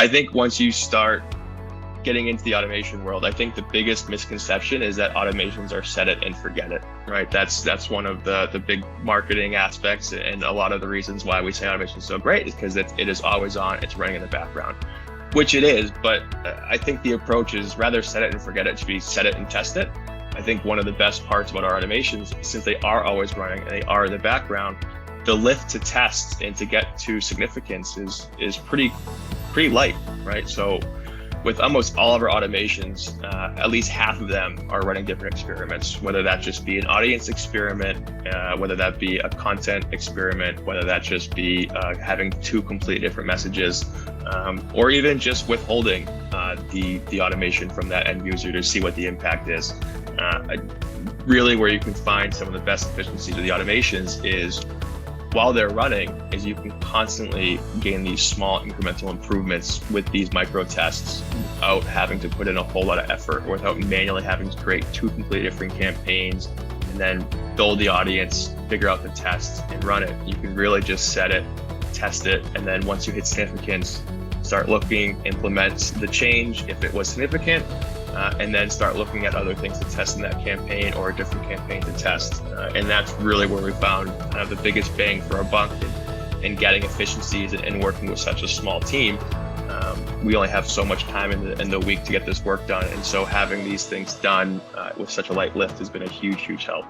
I think once you start getting into the automation world, I think the biggest misconception is that automations are set it and forget it, right? That's one of the big marketing aspects, and a lot of the reasons why we say automation is so great is because it is always on, it's running in the background, which it is, but I think the approach is rather set it and forget it, should be set it and test it. I think one of the best parts about our automations, since they are always running and they are in the background, the lift to test and to get to significance is pretty light, right? So with almost all of our automations, at least half of them are running different experiments, whether that just be an audience experiment, whether that be a content experiment, whether that just be having two completely different messages, or even just withholding the automation from that end user to see what the impact is. Really where you can find some of the best efficiencies of the automations is while they're running, is you can constantly gain these small incremental improvements with these micro tests without having to put in a whole lot of effort, or without manually having to create two completely different campaigns and then build the audience, figure out the test and run it. You can really just set it, test it, and then once you hit significance, start looking, implement the change if it was significant, and then start looking at other things to test in that campaign or a different campaign to test. And that's really where we found kind of the biggest bang for our buck in getting efficiencies and working with such a small team. We only have so much time in the week to get this work done. And so having these things done with such a light lift has been a huge help.